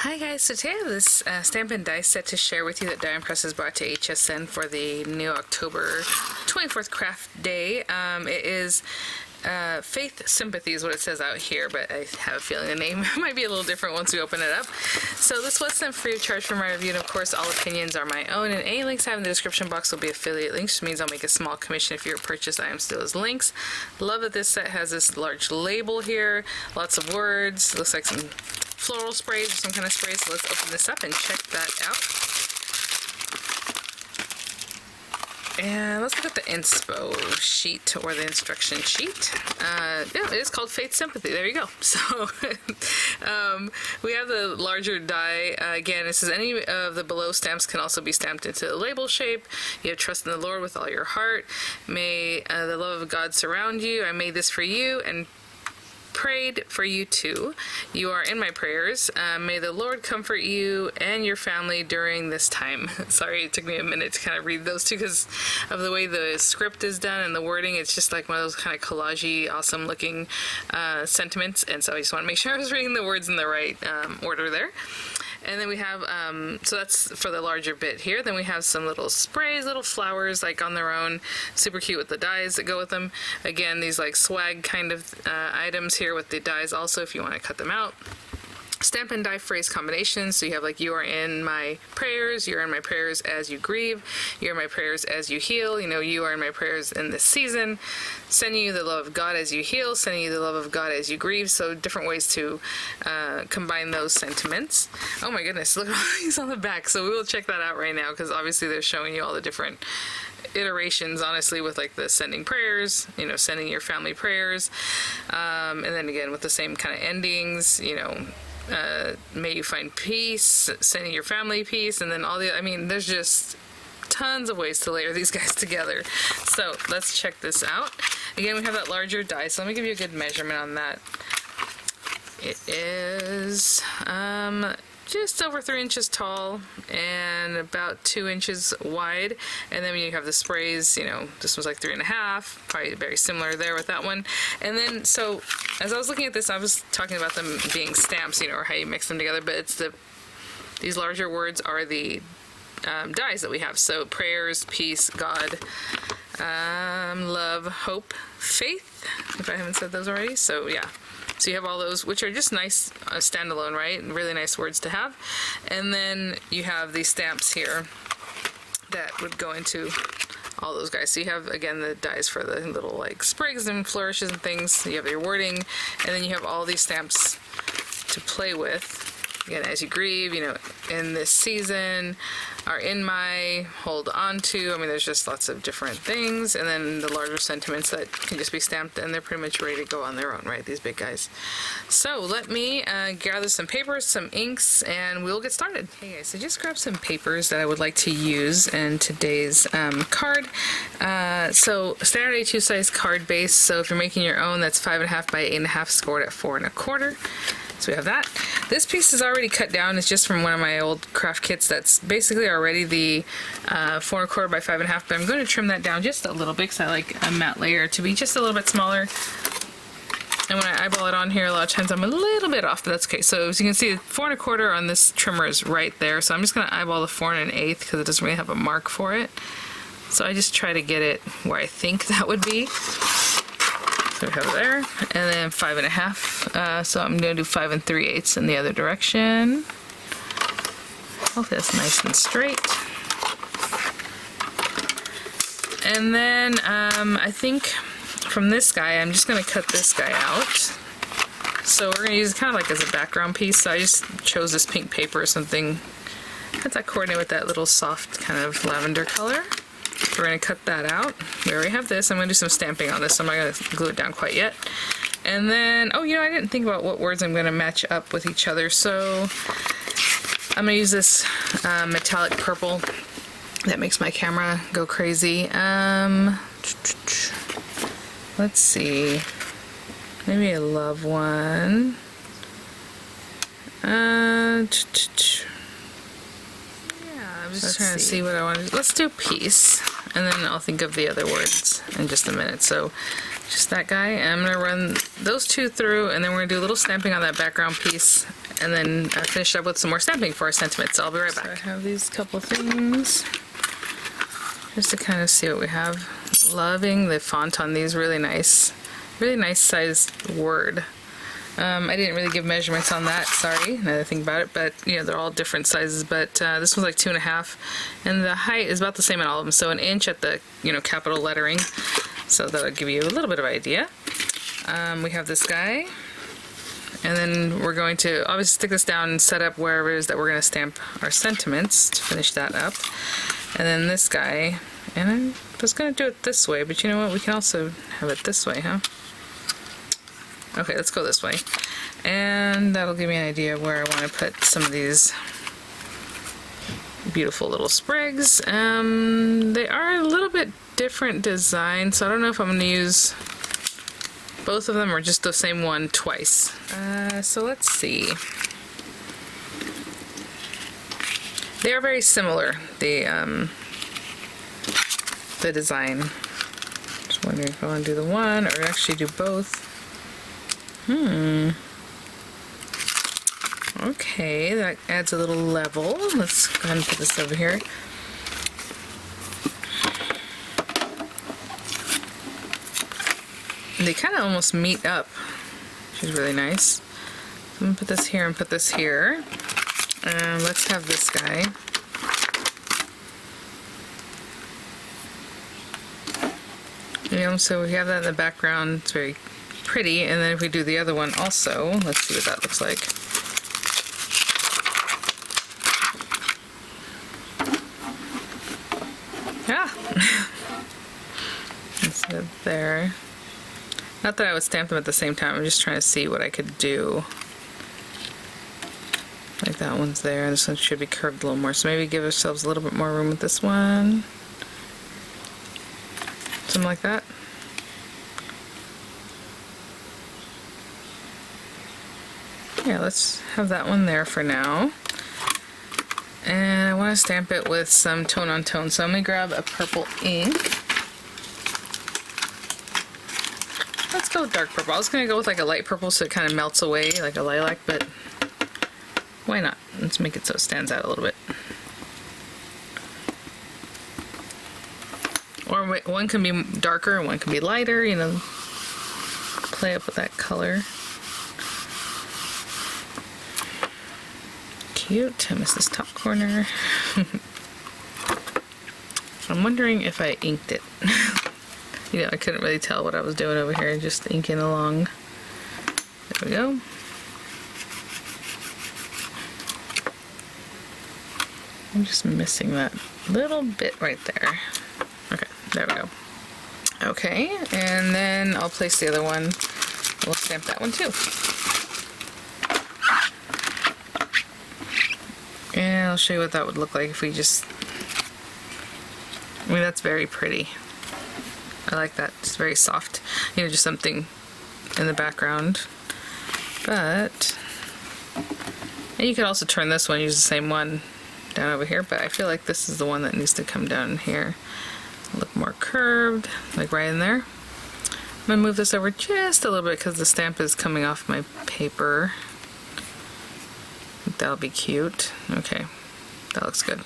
Hi guys, so today I have this stamp and die set to share with you that Die Press has brought to HSN for the new October 24th craft day. It is Faith Sympathy is what it says out here, but I have a feeling the name might be a little different once we open it up. So this was sent free of charge for my review, and of course all opinions are my own, and any links I have in the description box will be affiliate links, which means I'll make a small commission if your purchase items to those links. Love that this set has this large label here, lots of words, looks like some floral sprays or some kind of sprays. So let's open this up and check that out. And let's look at the inspo sheet or the instruction sheet. Yeah, it is called Faith Sympathy. There you go. So we have the larger die. Again, it says any of the below stamps can also be stamped into the label shape. You have trust in the Lord with all your heart. May the love of God surround you. I made this for you and prayed for you too. You are in my prayers. May the Lord comfort you and your family during this time. Sorry, it took me a minute to kind of read those two because of the way the script is done and the wording. It's just like one of those kind of collagey, awesome looking sentiments, and so I just want to make sure I was reading the words in the right order there. And then we have, so that's for the larger bit here. Then we have some little sprays, little flowers like on their own, super cute with the dies that go with them. Again, these like swag kind of items here with the dies also if you want to cut them out. Stamp and die phrase combinations. So you have like, you are in my prayers, you're in my prayers as you grieve, you're in my prayers as you heal, you know, you are in my prayers in this season, sending you the love of God as you heal, sending you the love of God as you grieve. So different ways to combine those sentiments. Oh my goodness, look at all these on the back. So we will check that out right now because obviously they're showing you all the different iterations, honestly, with like the sending prayers, you know, sending your family prayers, and then again with the same kind of endings, you know, may you find peace, sending your family peace, and then all the, I mean, there's just tons of ways to layer these guys together. So let's check this out. Again, we have that larger die, so let me give you a good measurement on that. It is just over 3 inches tall and about 2 inches wide. And then when you have the sprays, you know, this was like 3.5, probably very similar there with that one. And then, so as I was looking at this, I was talking about them being stamps, you know, or how you mix them together, but it's these larger words are the dies that we have. So prayers, peace, God, love, hope, faith, if I haven't said those already. So yeah. So you have all those, which are just nice standalone, right? Really nice words to have. And then you have these stamps here that would go into all those guys. So you have, again, the dies for the little like sprigs and flourishes and things. You have your wording, and then you have all these stamps to play with. Again, as you grieve, you know, in this season, are in my, hold on to. I mean, there's just lots of different things. And then the larger sentiments that can just be stamped, and they're pretty much ready to go on their own, right? These big guys. So let me gather some papers, some inks, and we'll get started. Okay guys, so just grab some papers that I would like to use in today's card. So standard A2 size card base. So if you're making your own, that's 5.5 by 8.5, scored at 4.25. So we have that. This piece is already cut down. It's just from one of my old craft kits that's basically already the 4.25 by 5.5, but I'm going to trim that down just a little bit because I like a matte layer to be just a little bit smaller. And when I eyeball it on here, a lot of times I'm a little bit off, but that's okay. So as you can see, 4.25 on this trimmer is right there. So I'm just going to eyeball the 4 1/8 because it doesn't really have a mark for it. So I just try to get it where I think that would be. So we have it there, and then 5.5. So I'm going to do 5 3/8 in the other direction. Hopefully that's nice and straight. And then I think from this guy, I'm just going to cut this guy out. So we're going to use it kind of like as a background piece. So I just chose this pink paper or something. Cut that coordinate with that little soft kind of lavender color. We're going to cut that out. We already have this. I'm going to do some stamping on this, so I'm not going to glue it down quite yet. And then, oh, you know, I didn't think about what words I'm going to match up with each other. So I'm going to use this metallic purple that makes my camera go crazy. Let's see. Maybe a love one. I'm just trying to see what I want to do. Let's do peace, and then I'll think of the other words in just a minute. So just that guy, and I'm going to run those two through, and then we're going to do a little stamping on that background piece, and then finish up with some more stamping for our sentiments. So I'll be right back. So I have these couple things just to kind of see what we have. Loving the font on these, really nice sized word. I didn't really give measurements on that, sorry, now that I think about it, but you know, they're all different sizes, but this one's like 2.5, and the height is about the same in all of them, so an inch at the, you know, capital lettering, so that'll give you a little bit of idea. We have this guy, and then we're going to obviously stick this down and set up wherever it is that we're going to stamp our sentiments to finish that up. And then this guy, and I was going to do it this way, but you know what, we can also have it this way, huh? Okay, let's go this way. And that'll give me an idea where I want to put some of these beautiful little sprigs. They are a little bit different design, so I don't know if I'm going to use both of them or just the same one twice. So let's see. They are very similar, the design. Just wondering if I want to do the one or actually do both. Okay, that adds a little level. Let's go ahead and put this over here. They kind of almost meet up, which is really nice. I'm gonna put this here and put this here. Let's have this guy. You know, so we have that in the background. It's very pretty, and then if we do the other one also, let's see what that looks like. Ah! Let's put it there. Not that I would stamp them at the same time, I'm just trying to see what I could do. Like that one's there, this one should be curved a little more, so maybe give ourselves a little bit more room with this one. Something like that. Yeah, let's have that one there for now. And I want to stamp it with some tone on tone, so I'm going to grab a purple ink. Let's go dark purple. I was going to go with like a light purple so it kind of melts away like a lilac, but why not? Let's make it so it stands out a little bit. Or one can be darker and one can be lighter, you know, play up with that color. Cute. I missed this top corner. I'm wondering if I inked it. You know, I couldn't really tell what I was doing over here, just inking along. There we go. I'm just missing that little bit right there. Okay, there we go. Okay, and then I'll place the other one. We'll stamp that one too. And I'll show you what that would look like if we just... I mean, that's very pretty. I like that. It's very soft. You know, just something in the background. But... and you could also turn this one, use the same one down over here, but I feel like this is the one that needs to come down here. Look more curved, like right in there. I'm going to move this over just a little bit because the stamp is coming off my paper. That'll be cute. Okay, that looks good.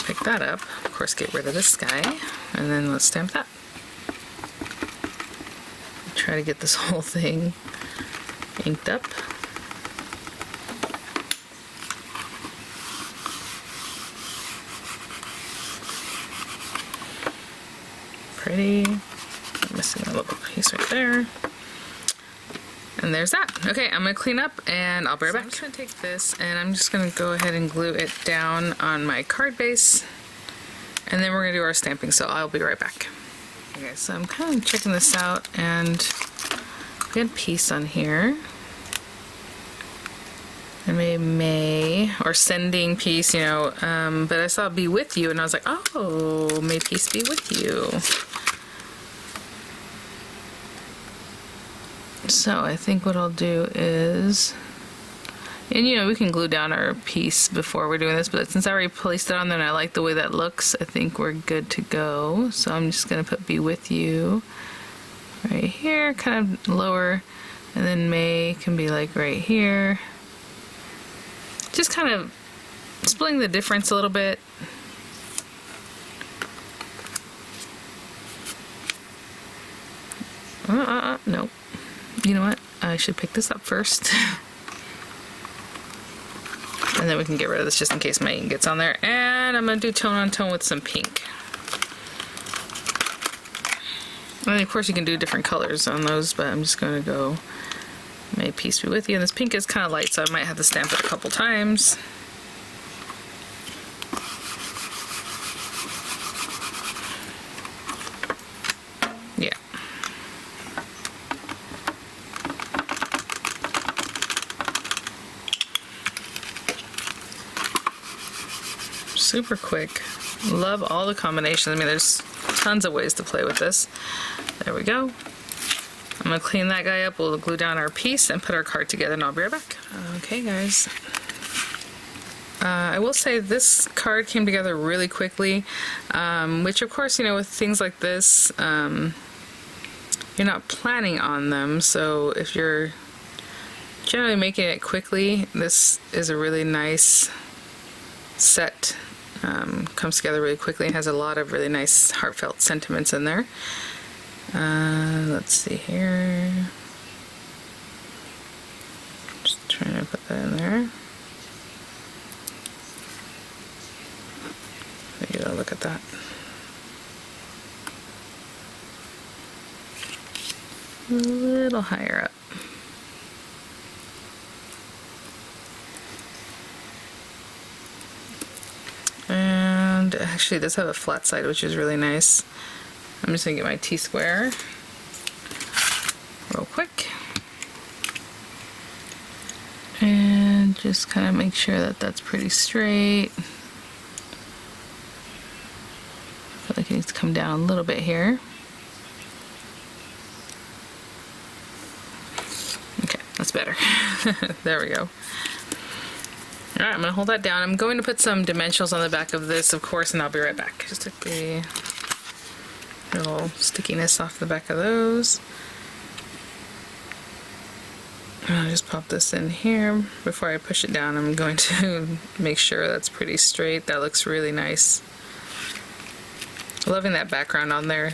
Pick that up. Of course, get rid of this guy, and then let's stamp that. Try to get this whole thing inked up. Pretty. I'm missing a little piece right there. And there's that. Okay, I'm gonna clean up and I'll be right back. I'm just gonna take this and I'm just gonna go ahead and glue it down on my card base, and then we're gonna do our stamping, so I'll be right back. Okay, so I'm kind of checking this out, and good piece on here. And maybe May, or sending peace, you know, but I saw be with you and I was like, oh, may peace be with you. So I think what I'll do is, and you know, we can glue down our piece before we're doing this, but since I already placed it on there and I like the way that looks, I think we're good to go. So I'm just gonna put be with you right here, kind of lower And then May can be like right here. Just kind of splitting the difference a little bit. No. You know what? I should pick this up first. And then we can get rid of this just in case my ink gets on there. And I'm going to do tone on tone with some pink. And of course you can do different colors on those, but I'm just going to go May Peace Be With You. And this pink is kind of light, so I might have to stamp it a couple times. Yeah. Super quick. Love all the combinations. I mean, there's tons of ways to play with this. There we go. I'm gonna clean that guy up. We'll glue down our piece and put our card together, and I'll be right back. Okay, guys. I will say this card came together really quickly, which of course, you know, with things like this, you're not planning on them. So if you're generally making it quickly, this is a really nice set. Comes together really quickly and has a lot of really nice heartfelt sentiments in there. Let's see here. Just trying to put that in there. Maybe I'll look at that. A little higher up. And actually it does have a flat side, which is really nice. I'm just gonna get my T-square real quick. And just kind of make sure that that's pretty straight. I feel like it needs to come down a little bit here. Okay, that's better. There we go. Alright, I'm going to hold that down. I'm going to put some dimensionals on the back of this, of course, and I'll be right back. Just took the little stickiness off the back of those. I'll just pop this in here. Before I push it down, I'm going to make sure that's pretty straight. That looks really nice. Loving that background on there.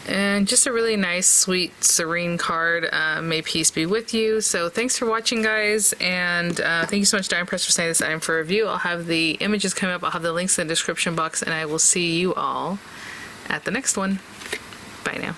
And just a really nice, sweet, serene card. May peace be with you. So thanks for watching, guys, and thank you so much, Diamond Press, for sending this item for review. I'll have the images coming up. I'll have the links in the description box, and I will see you all at the next one. Bye now.